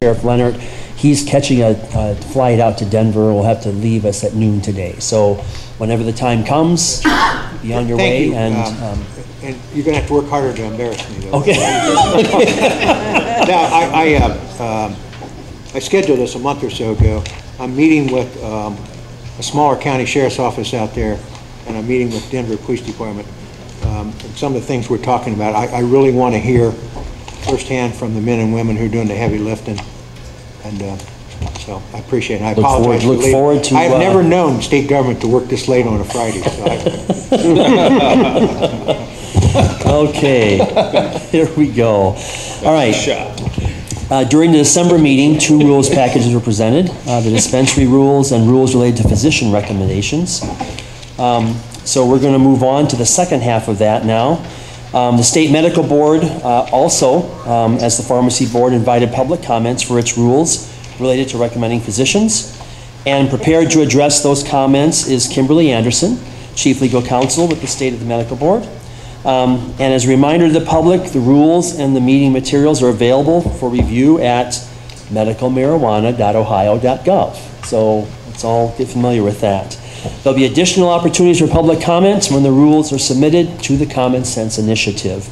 Sheriff Leonard. He's catching a flight out to Denver. Will have to leave us at noon today. So whenever the time comes, be on your way. You. And you're going to have to work harder to embarrass me, though. Okay. Now, I scheduled this a month or so ago. I'm meeting with a smaller county sheriff's office out there, and I'm meeting with Denver Police Department. And some of the things we're talking about, I really want to hear firsthand from the men and women who are doing the heavy lifting. And so I appreciate it. I apologize for look forward to. I've never known state government to work this late on a Friday. So Okay, here we go. All right. During the December meeting, 2 rules packages were presented, the dispensary rules and rules related to physician recommendations. So we're going to move on to the second half of that now. The State Medical Board also, as the Pharmacy Board, invited public comments for its rules related to recommending physicians. And prepared to address those comments is Kimberly Anderson, Chief Legal Counsel with the State of the Medical Board. And as a reminder to the public, the rules and the meeting materials are available for review at medicalmarijuana.ohio.gov. So let's all get familiar with that. There'll be additional opportunities for public comments when the rules are submitted to the Common Sense Initiative.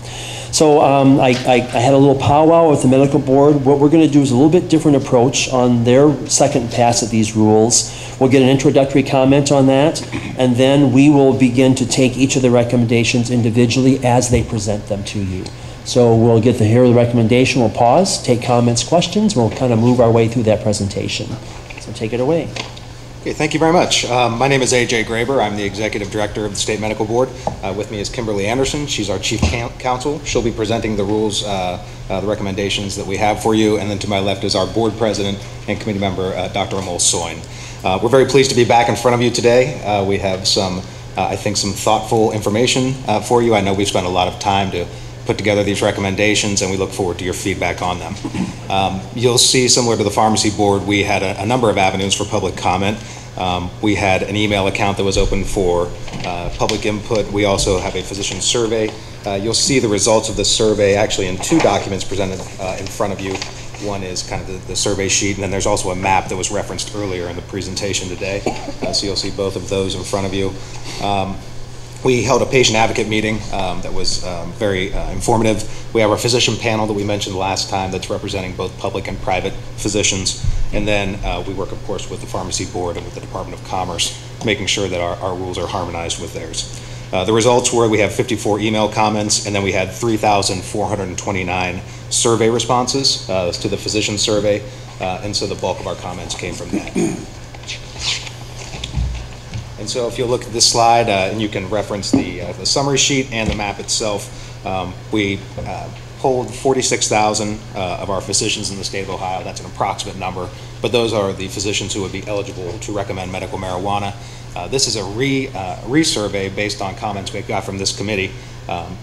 So I had a little powwow with the medical board. What we're going to do is a little bit different approach on their second pass at these rules. We'll get an introductory comment on that, and then we will begin to take each of the recommendations individually as they present them to you. So we'll get to hear the recommendation, we'll pause, take comments, questions, we'll kind of move our way through that presentation. So take it away. Okay, thank you very much. My name is A.J. Graber. I'm the Executive Director of the State Medical Board. With me is Kimberly Anderson. She's our Chief Counsel. She'll be presenting the rules, the recommendations that we have for you. And then to my left is our Board President and Committee Member, Dr. Amol Soin. We're very pleased to be back in front of you today. We have some, I think, some thoughtful information for you. I know we've spent a lot of time to put together these recommendations, and we look forward to your feedback on them. You'll see, similar to the Pharmacy Board, we had a number of avenues for public comment. We had an email account that was open for public input. We also have a physician survey. You'll see the results of the survey actually in 2 documents presented in front of you. One is kind of the survey sheet, and then there's also a map that was referenced earlier in the presentation today. So you'll see both of those in front of you. We held a patient advocate meeting that was very informative. We have our physician panel that we mentioned last time that's representing both public and private physicians. And then we work, of course, with the Pharmacy Board and with the Department of Commerce, making sure that our rules are harmonized with theirs. The results were we have 54 email comments, and then we had 3,429 survey responses to the physician survey. And so the bulk of our comments came from that. And so if you look at this slide, and you can reference the summary sheet and the map itself, we polled 46,000 of our physicians in the state of Ohio. That's an approximate number, but those are the physicians who would be eligible to recommend medical marijuana. This is a resurvey based on comments we got from this committee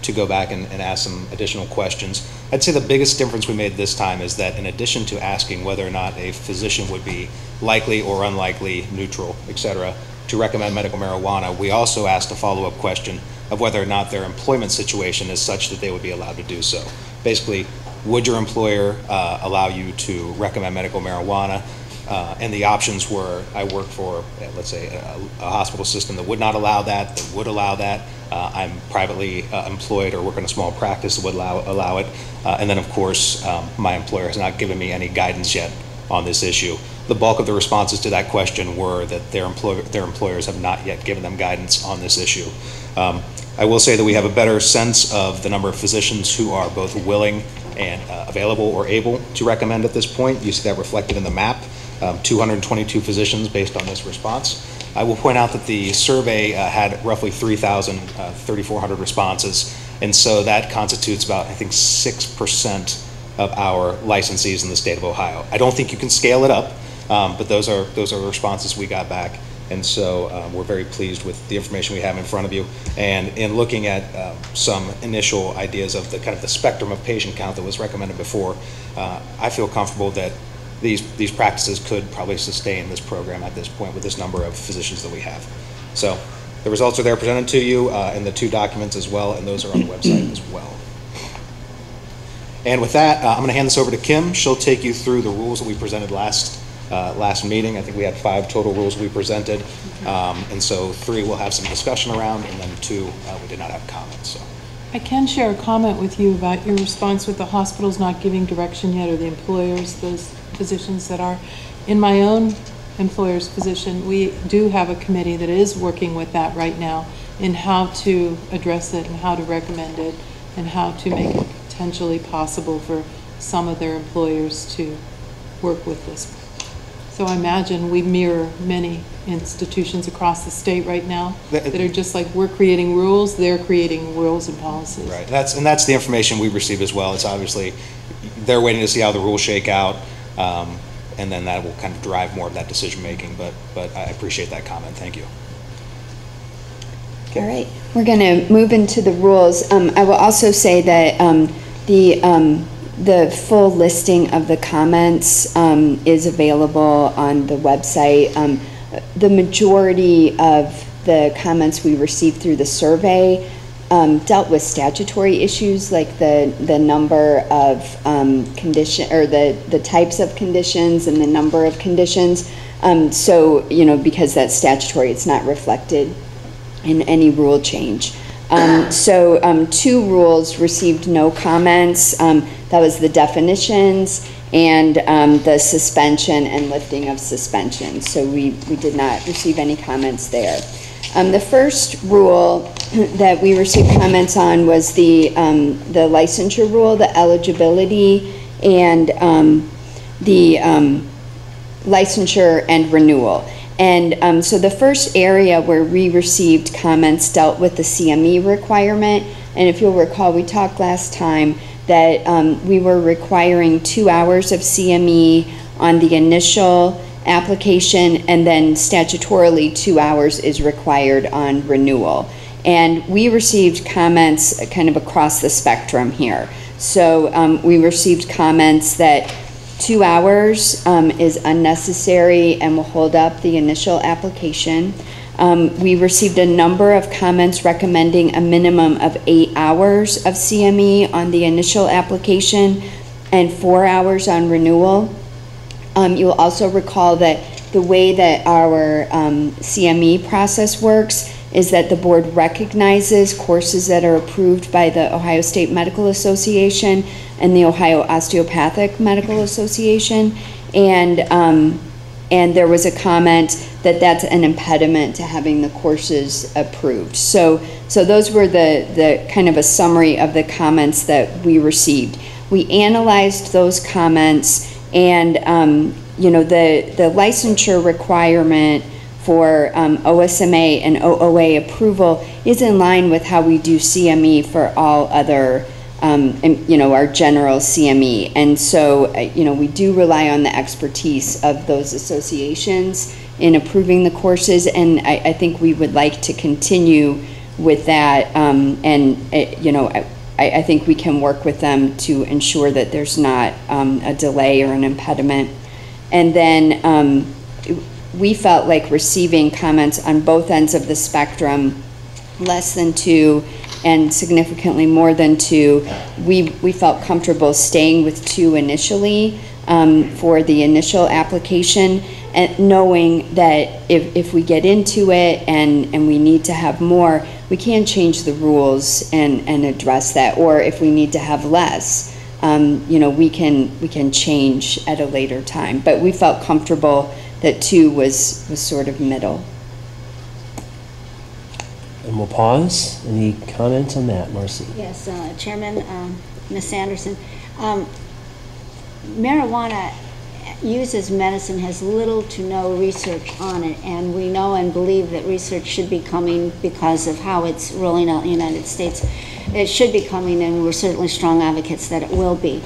to go back and ask some additional questions. I'd say the biggest difference we made this time is that in addition to asking whether or not a physician would be likely or unlikely, neutral, etc., to recommend medical marijuana, we also asked a follow-up question of whether or not their employment situation is such that they would be allowed to do so. Basically, would your employer allow you to recommend medical marijuana? And the options were, I work for, let's say, a hospital system that would not allow that would allow that. I'm privately employed or work in a small practice that would allow it. And then, of course, my employer has not given me any guidance yet on this issue. The bulk of the responses to that question were that their employers have not yet given them guidance on this issue. I will say that we have a better sense of the number of physicians who are both willing and available or able to recommend at this point. You see that reflected in the map. 222 physicians based on this response. I will point out that the survey had roughly 3,400 responses, and so that constitutes about, I think, 6% of our licensees in the state of Ohio. I don't think you can scale it up, but those are the responses we got back, and so we're very pleased with the information we have in front of you. And in looking at some initial ideas of the kind of the spectrum of patient count that was recommended before, I feel comfortable that these practices could probably sustain this program at this point with this number of physicians that we have. So the results are there presented to you in the 2 documents as well, and those are on the website as well. And with that, I'm going to hand this over to Kim. She'll take you through the rules that we presented last meeting. I think we had 5 total rules we presented. And so 3 we'll have some discussion around, and then 2 we did not have comments. So. I can share a comment with you about your response with the hospitals not giving direction yet, or the employers, those physicians that are. In my own employer's position, we do have a committee that is working with that right now in how to address it and how to recommend it and how to make it potentially possible for some of their employers to work with this. So I imagine we mirror many institutions across the state right now that are just like we're creating rules, they're creating rules and policies. Right, that's the information we receive as well. It's obviously, they're waiting to see how the rules shake out, and then that will kind of drive more of that decision making, but I appreciate that comment, thank you. All right, we're going to move into the rules. I will also say that the full listing of the comments is available on the website. The majority of the comments we received through the survey dealt with statutory issues, like the number of condition, or the types of conditions and the number of conditions. So, you know, because that's statutory, it's not reflected in any rule change. 2 rules received no comments. That was the definitions and the suspension and lifting of suspension. So we did not receive any comments there. The first rule that we received comments on was the licensure rule, the eligibility, and the licensure and renewal. And so the first area where we received comments dealt with the CME requirement. And if you'll recall, we talked last time that we were requiring 2 hours of CME on the initial application, and then statutorily 2 hours is required on renewal. And we received comments kind of across the spectrum here. So we received comments that 2 hours is unnecessary and will hold up the initial application. We received a number of comments recommending a minimum of 8 hours of CME on the initial application and 4 hours on renewal. You'll also recall that the way that our CME process works is that the board recognizes courses that are approved by the Ohio State Medical Association and the Ohio Osteopathic Medical Association, and there was a comment that that's an impediment to having the courses approved. So those were the kind of a summary of the comments that we received. We analyzed those comments, and you know, the licensure requirement for OSMA and OOA approval is in line with how we do CME for all other, you know, our general CME. And so, you know, we do rely on the expertise of those associations in approving the courses, and I think we would like to continue with that, you know, I think we can work with them to ensure that there's not a delay or an impediment. And then we felt like receiving comments on both ends of the spectrum, less than 2 and significantly more than 2. We felt comfortable staying with 2 initially for the initial application, and knowing that if we get into it and we need to have more, we can change the rules and address that. Or if we need to have less, you know, we can change at a later time. But we felt comfortable that 2 was sort of middle. And we'll pause. Any comments on that, Marcy? Yes, Chairman, Ms. Anderson. Marijuana used as medicine has little to no research on it, and we know and believe that research should be coming because of how it's rolling out in the United States. It should be coming, and we're certainly strong advocates that it will be.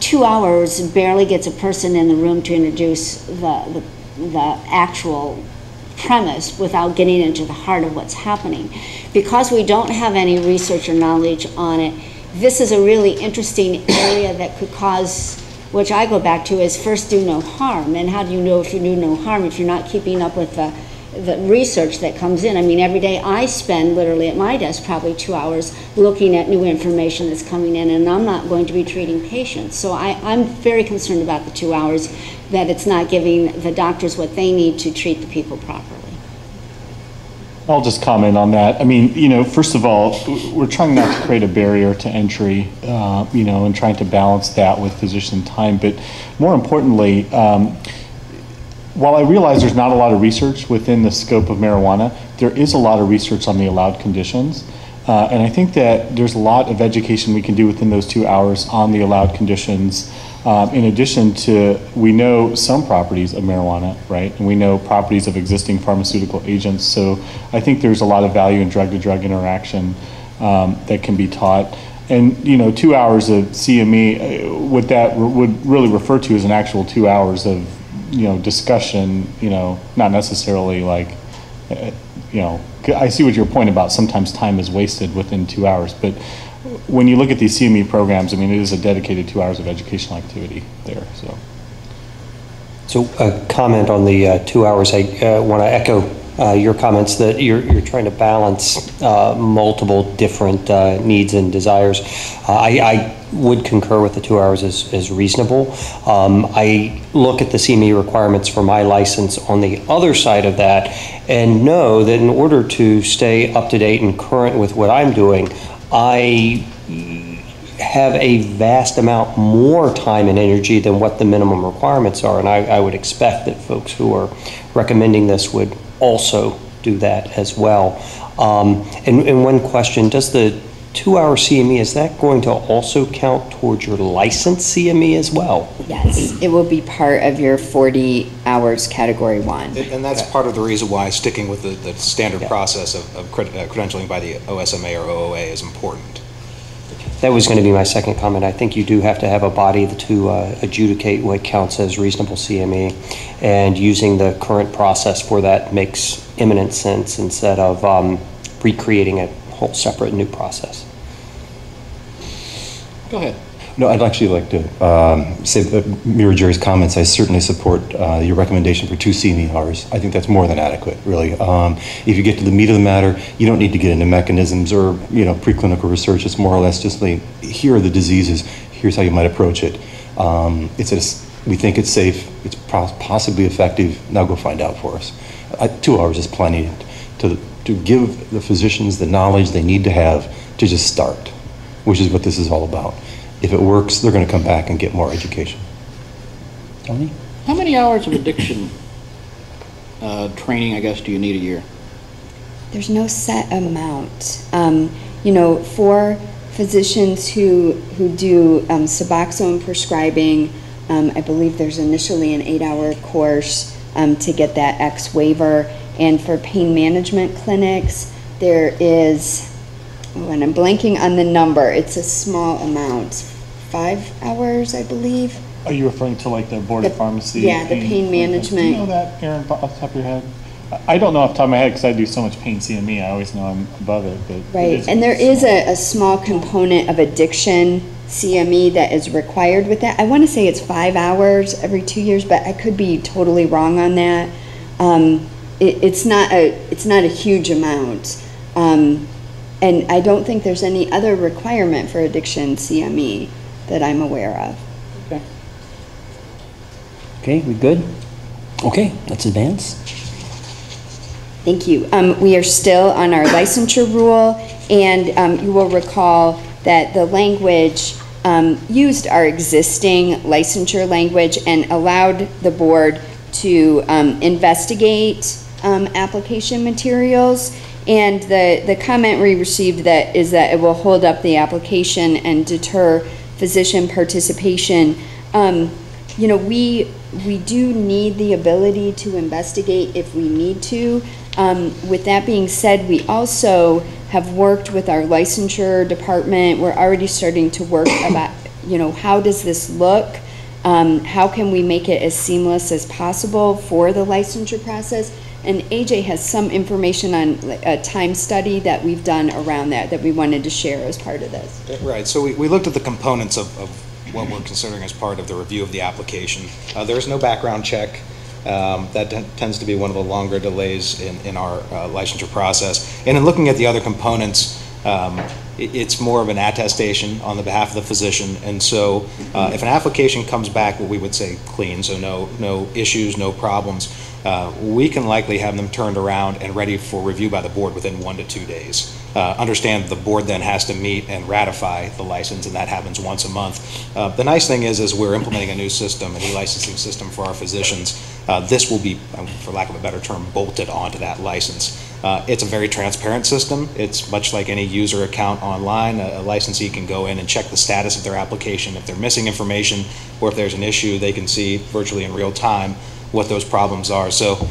2 hours barely gets a person in the room to introduce the actual premise without getting into the heart of what's happening. Because we don't have any research or knowledge on it, this is a really interesting area that could cause, which I go back to, is first do no harm. And how do you know if you do no harm if you're not keeping up with the the research that comes in. I mean, every day I spend literally at my desk probably 2 hours looking at new information that's coming in, and I'm not going to be treating patients. So I'm very concerned about the 2 hours, that it's not giving the doctors what they need to treat the people properly. I'll just comment on that. I mean, you know, first of all, we're trying not to create a barrier to entry, you know, and trying to balance that with physician time. But more importantly, while I realize there's not a lot of research within the scope of marijuana, there is a lot of research on the allowed conditions. And I think that there's a lot of education we can do within those 2 hours on the allowed conditions. In addition to, we know some properties of marijuana, right? And we know properties of existing pharmaceutical agents. So I think there's a lot of value in drug-to-drug interaction that can be taught. And, you know, 2 hours of CME, what that would really refer to as an actual 2 hours of, you know, discussion, you know, not necessarily like, you know, I see what your point about sometimes time is wasted within 2 hours, but when you look at these CME programs, I mean, it is a dedicated 2 hours of educational activity there, so. So a comment on the 2 hours, I want to echo your comments that you're trying to balance multiple different needs and desires. I would concur with the 2 hours as reasonable. I look at the CME requirements for my license on the other side of that and know that in order to stay up to date and current with what I'm doing, I have a vast amount more time and energy than what the minimum requirements are, and I would expect that folks who are recommending this would also do that as well. And one question, does the 2 hour CME, is that going to also count towards your license CME as well? Yes, it will be part of your 40 hours category 1. And that's part of the reason why sticking with the standard process of credentialing by the OSMA or OOA is important. That was going to be my second comment. I think you do have to have a body to adjudicate what counts as reasonable CME, and using the current process for that makes eminent sense instead of recreating a whole separate new process. Go ahead. No, I'd actually like to mirror Jerry's comments. I certainly support your recommendation for 2 CME hours. I think that's more than adequate, really. If you get to the meat of the matter, you don't need to get into mechanisms or, you know, preclinical research. It's more or less just like, here are the diseases, here's how you might approach it. We think it's safe, it's possibly effective, now go find out for us. 2 hours is plenty to give the physicians the knowledge they need to have to just start, which is what this is all about. If it works, they're going to come back and get more education. Tony? How many hours of addiction training, I guess, do you need a year? There's no set amount. You know, for physicians who do Suboxone prescribing, I believe there's initially an 8-hour course to get that X waiver. And for pain management clinics, there is, and I'm blanking on the number, it's a small amount, 5 hours, I believe. Are you referring to like the Board of Pharmacy? Yeah, the pain management. Do you know that, Aaron, off the top of your head? I don't know off the top of my head because I do so much pain CME. I always know I'm above it. But right, and there is a small component of addiction CME that is required with that. I want to say it's 5 hours every 2 years, but I could be totally wrong on that. It's not a huge amount. And I don't think there's any other requirement for addiction CME that I'm aware of. Okay. Okay, we good? Okay, let's advance. Thank you. We are still on our licensure rule, and you will recall that the language used our existing licensure language and allowed the board to investigate application materials. And the comment we received is that it will hold up the application and deter physician participation. You know, we do need the ability to investigate if we need to. With that being said, we also have worked with our licensure department. We're already starting to work about, you know, how does this look? How can we make it as seamless as possible for the licensure process? And AJ has some information on a time study that we've done around that we wanted to share as part of this. Right, so we looked at the components of what we're considering as part of the review of the application. There's no background check. That tends to be one of the longer delays in our licensure process. And in looking at the other components, it's more of an attestation on the behalf of the physician. And so if an application comes back, what we would say clean, so no issues, no problems, we can likely have them turned around and ready for review by the board within 1 to 2 days. Understand the board then has to meet and ratify the license, and that happens once a month. The nice thing is we're implementing a new system, an e-licensing system for our physicians. This will be, for lack of a better term, bolted onto that license. It's a very transparent system. It's much like any user account online. A licensee can go in and check the status of their application. If they're missing information or if there's an issue, they can see virtually in real time what those problems are. So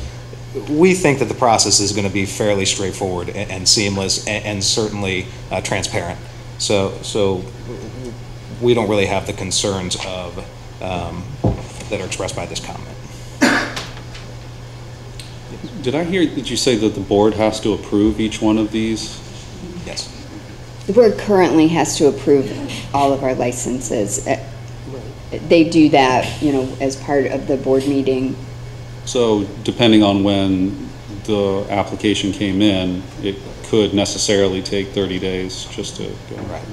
we think that the process is going to be fairly straightforward and seamless and certainly transparent. So we don't really have the concerns of that are expressed by this comment. Did I hear that you say that the board has to approve each one of these? Yes. The board currently has to approve all of our licenses. They do that, you know, as part of the board meeting. So depending on when the application came in, it could necessarily take 30 days just to go. Right.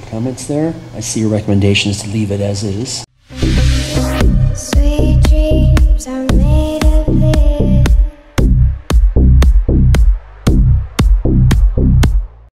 Comments there? I see your recommendation is to leave it as is.